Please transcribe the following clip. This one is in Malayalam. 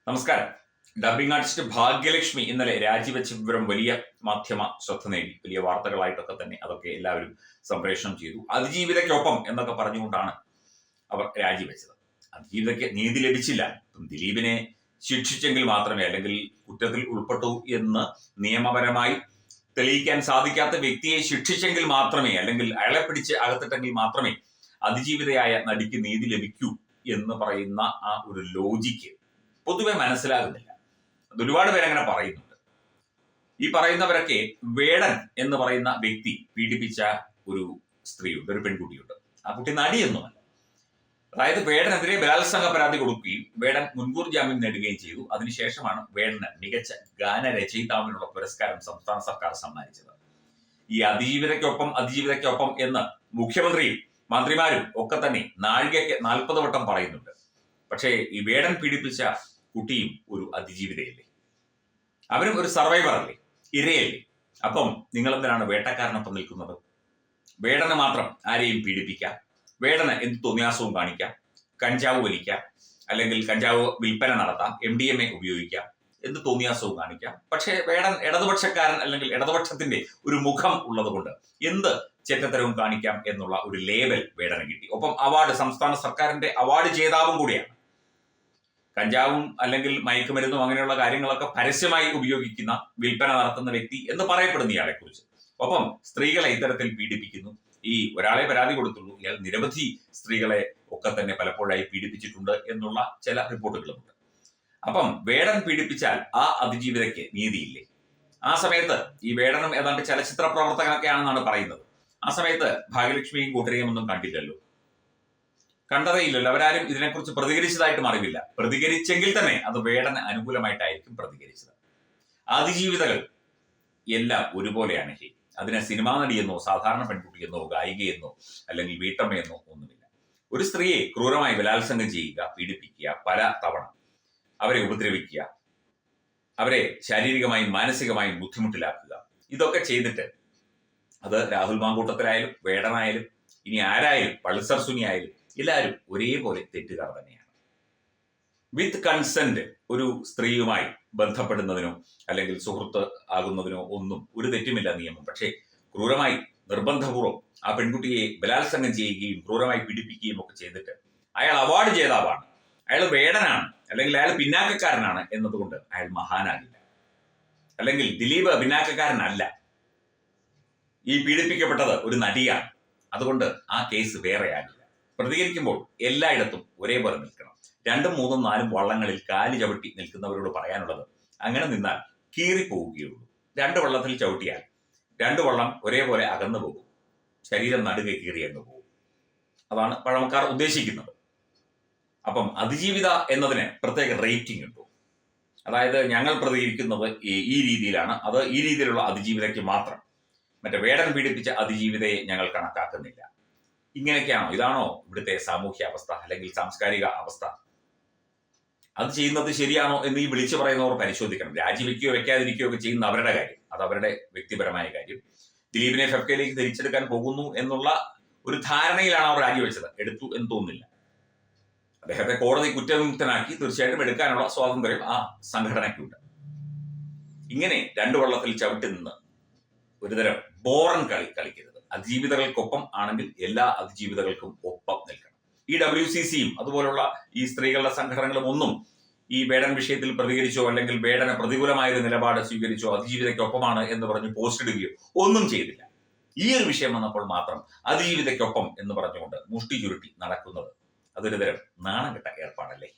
നമസ്കാരം. ഡബ്ബിംഗ് ആർട്ടിസ്റ്റ് ഭാഗ്യലക്ഷ്മി ഇന്നലെ രാജിവെച്ച വിവരം വലിയ മാധ്യമ ശ്രദ്ധ നേടി. വലിയ വാർത്തകളായിട്ടൊക്കെ തന്നെ അതൊക്കെ എല്ലാവരും സംപ്രേഷണം ചെയ്തു. അതിജീവിതയ്ക്കൊപ്പം എന്നൊക്കെ പറഞ്ഞുകൊണ്ടാണ് അവർ രാജിവെച്ചത്. അതിജീവിതയ്ക്ക് നീതി ലഭിച്ചില്ല. ദിലീപിനെ ശിക്ഷിച്ചെങ്കിൽ മാത്രമേ, അല്ലെങ്കിൽ കുറ്റത്തിൽ ഉൾപ്പെട്ടു എന്ന് നിയമപരമായി തെളിയിക്കാൻ സാധിക്കാത്ത വ്യക്തിയെ ശിക്ഷിച്ചെങ്കിൽ മാത്രമേ, അല്ലെങ്കിൽ അയാളെ പിടിച്ച് അകത്തിട്ടെങ്കിൽ മാത്രമേ അതിജീവിതയായ നടിക്ക് നീതി ലഭിക്കൂ എന്ന് പറയുന്ന ആ ഒരു ലോജിക്ക് പൊതുവെ മനസ്സിലാകുന്നില്ല. അത് ഒരുപാട് പേരങ്ങനെ പറയുന്നുണ്ട്. ഈ പറയുന്നവരൊക്കെ വേടൻ എന്ന് പറയുന്ന വ്യക്തി പീഡിപ്പിച്ച ഒരു സ്ത്രീയുണ്ട്, ഒരു പെൺകുട്ടിയുണ്ട്. ആ കുട്ടി നടിയൊന്നുമല്ല. അതായത് വേടനെതിരെ ബലാത്സംഗ പരാതി കൊടുക്കുകയും വേടൻ മുൻകൂർ ജാമ്യം നേടുകയും ചെയ്തു. അതിനുശേഷമാണ് വേടന് മികച്ച ഗാനരചയിതാവിനുള്ള പുരസ്കാരം സംസ്ഥാന സർക്കാർ സമ്മാനിച്ചത്. ഈ അതിജീവിതയ്ക്കൊപ്പം എന്ന് മുഖ്യമന്ത്രിയും മന്ത്രിമാരും ഒക്കെ തന്നെ നാഴികയ്ക്ക് 40 വട്ടം പറയുന്നുണ്ട്. പക്ഷേ ഈ വേടൻ പീഡിപ്പിച്ച കുട്ടിയും ഒരു അതിജീവിതയല്ലേ? അവരും ഒരു സർവൈവർ അല്ലേ, ഇരയല്ലേ? അപ്പം നിങ്ങൾ എന്തിനാണ് വേട്ടക്കാരനൊപ്പം നിൽക്കുന്നത്? വേടന് മാത്രം ആരെയും പീഡിപ്പിക്കാം, വേടന് എന്ത് തോന്നിയാസവും കാണിക്കാം, കഞ്ചാവ് വലിക്കാം, അല്ലെങ്കിൽ കഞ്ചാവ് വിൽപ്പന നടത്താം, MDMA ഉപയോഗിക്കാം, എന്ത് തോന്നിയാസവും കാണിക്കാം. പക്ഷേ വേടൻ ഇടതുപക്ഷക്കാരൻ അല്ലെങ്കിൽ ഇടതുപക്ഷത്തിന്റെ ഒരു മുഖം ഉള്ളത് കൊണ്ട് എന്ത് ചെറ്റത്തരവും കാണിക്കാം എന്നുള്ള ഒരു ലേബൽ വേടന് കിട്ടി. ഒപ്പം അവാർഡ്, സംസ്ഥാന സർക്കാരിന്റെ അവാർഡ് ജേതാവും കൂടിയാണ്. കഞ്ചാവും അല്ലെങ്കിൽ മയക്കുമരുന്നും അങ്ങനെയുള്ള കാര്യങ്ങളൊക്കെ പരസ്യമായി ഉപയോഗിക്കുന്ന, വിൽപ്പന നടത്തുന്ന വ്യക്തി എന്ന് പറയപ്പെടുന്ന ഇയാളെ കുറിച്ച്. ഒപ്പം സ്ത്രീകളെ ഇത്തരത്തിൽ പീഡിപ്പിക്കുന്നു. ഈ ഒരാളെ പരാതി കൊടുത്തുള്ളൂ, ഇയാൾ നിരവധി സ്ത്രീകളെ ഒക്കെ തന്നെ പലപ്പോഴായി പീഡിപ്പിച്ചിട്ടുണ്ട് എന്നുള്ള ചില റിപ്പോർട്ടുകളുമുണ്ട്. അപ്പം വേടൻ പീഡിപ്പിച്ചാൽ ആ അതിജീവിതയ്ക്ക് നീതിയില്ലേ? ആ സമയത്ത് ഈ വേടനും ഏതാണ്ട് ചലച്ചിത്ര പ്രവർത്തകനൊക്കെയാണെന്നാണ് പറയുന്നത്. ആ സമയത്ത് ഭാഗ്യലക്ഷ്മിയും കൂട്ടരെയും ഒന്നും കണ്ടില്ലല്ലോ, കണ്ടതേ ഇല്ലല്ലോ. അവരാരും ഇതിനെക്കുറിച്ച് പ്രതികരിച്ചതായിട്ടും അറിവില്ല. പ്രതികരിച്ചെങ്കിൽ തന്നെ അത് വേടന് അനുകൂലമായിട്ടായിരിക്കും പ്രതികരിച്ചത്. അതിജീവിതകൾ എല്ലാം ഒരുപോലെയാണ്. അതിനെ സിനിമാ നടിയെന്നോ സാധാരണ പെൺകുട്ടിയെന്നോ ഗായികയെന്നോ അല്ലെങ്കിൽ വീട്ടമ്മയെന്നോ ഒന്നുമില്ല. ഒരു സ്ത്രീയെ ക്രൂരമായി ബലാത്സംഗം ചെയ്യുക, പീഡിപ്പിക്കുക, പല തവണ അവരെ ഉപദ്രവിക്കുക, അവരെ ശാരീരികമായും മാനസികമായും ബുദ്ധിമുട്ടിലാക്കുക, ഇതൊക്കെ ചെയ്തിട്ട് അത് രാഹുൽ മാങ്കൂട്ടത്തിലായാലും വേടനായാലും ഇനി ആരായാലും പൾസർ സുനി ആയാലും എല്ലാവരും ഒരേപോലെ തെറ്റുകാർ തന്നെയാണ്. വിത്ത് കൺസെന്റ് ഒരു സ്ത്രീയുമായി ബന്ധപ്പെടുന്നതിനോ അല്ലെങ്കിൽ സുഹൃത്ത് ആകുന്നതിനോ ഒന്നും ഒരു തെറ്റുമില്ല നിയമം. പക്ഷേ ക്രൂരമായി നിർബന്ധപൂർവ്വം ആ പെൺകുട്ടിയെ ബലാത്സംഗം ചെയ്യുകയും ക്രൂരമായി പീഡിപ്പിക്കുകയും ഒക്കെ ചെയ്തിട്ട് അയാൾ അവാർഡ് ജേതാവാണ്, അയാൾ വേടനാണ്, അല്ലെങ്കിൽ അയാൾ പിന്നാക്കക്കാരനാണ് എന്നതുകൊണ്ട് അയാൾ മഹാനാകില്ല. അല്ലെങ്കിൽ ദിലീപ് പിന്നാക്കക്കാരനല്ല, ഈ പീഡിപ്പിക്കപ്പെട്ടത് ഒരു നടിയാണ്, അതുകൊണ്ട് ആ കേസ് വേറെയാകില്ല. പ്രതികരിക്കുമ്പോൾ എല്ലായിടത്തും ഒരേപോലെ നിൽക്കണം. 2, 3, 4 വള്ളങ്ങളിൽ കാലി ചവിട്ടി നിൽക്കുന്നവരോട് പറയാനുള്ളത്, അങ്ങനെ നിന്നാൽ കീറിപ്പോവുകയുള്ളൂ. 2 വള്ളത്തിൽ ചവിട്ടിയാൽ 2 വള്ളം ഒരേപോലെ അകന്നു പോകും, ശരീരം നടുകെ കീറിയങ്ങ് പോകും. അതാണ് പഴമക്കാർ ഉദ്ദേശിക്കുന്നത്. അപ്പം അതിജീവിത എന്നതിന് പ്രത്യേക റേറ്റിംഗ് ഉണ്ടോ? അതായത് ഞങ്ങൾ പ്രതികരിക്കുന്നത് ഈ രീതിയിലാണ്, അത് ഈ രീതിയിലുള്ള അതിജീവിതയ്ക്ക് മാത്രം, മറ്റേ വേടൻ പീഡിപ്പിച്ച അതിജീവിതയെ ഞങ്ങൾ കണക്കാക്കുന്നില്ല. ഇങ്ങനെയൊക്കെയാണോ? ഇതാണോ ഇവിടുത്തെ സാമൂഹ്യ അവസ്ഥ അല്ലെങ്കിൽ സാംസ്കാരിക അവസ്ഥ? അത് ചെയ്യുന്നത് ശരിയാണോ എന്ന് ഈ വിളിച്ചു പറയുന്നവർ പരിശോധിക്കണം. രാജിവെക്കുകയോ വെക്കാതിരിക്കുകയോ ഒക്കെ ചെയ്യുന്ന അവരുടെ കാര്യം, അത് അവരുടെ വ്യക്തിപരമായ കാര്യം. ദിലീപിനെ ഫെഫ്കയിലേക്ക് തിരിച്ചെടുക്കാൻ പോകുന്നു എന്നുള്ള ഒരു ധാരണയിലാണ് അവർ രാജിവെച്ചത്. എടുത്തു എന്ന് തോന്നുന്നില്ല. അദ്ദേഹത്തെ കോടതി കുറ്റവിമുക്തനാക്കി തീർച്ചയായിട്ടും എടുക്കാനുള്ള സ്വാതന്ത്ര്യം ആ സംഘടനയ്ക്കുണ്ട്. ഇങ്ങനെ 2 വള്ളത്തിൽ ചവിട്ടി നിന്ന് ഒരുതരം ബോറൻ കളി കളിക്കരുത്. അതിജീവിതകൾക്കൊപ്പം ആണെങ്കിൽ എല്ലാ അതിജീവിതകൾക്കും ഒപ്പം നിൽക്കണം. ഈ WCCയും അതുപോലുള്ള ഈ സ്ത്രീകളുടെ സംഘടനകളും ഒന്നും ഈ വേടൻ വിഷയത്തിൽ പ്രതികരിച്ചോ അല്ലെങ്കിൽ വേടന് പ്രതികൂലമായൊരു നിലപാട് സ്വീകരിച്ചോ അതിജീവിതയ്ക്കൊപ്പമാണ് എന്ന് പറഞ്ഞ് പോസ്റ്റ് ഇടുകയോ ഒന്നും ചെയ്തില്ല. ഈ ഒരു വിഷയം വന്നപ്പോൾ മാത്രം അതിജീവിതയ്ക്കൊപ്പം എന്ന് പറഞ്ഞുകൊണ്ട് മുഷ്ടി ചുരുട്ടി നടക്കുന്നത് അതൊരു തരം നാണം കെട്ട ഏർപ്പാടല്ലേ?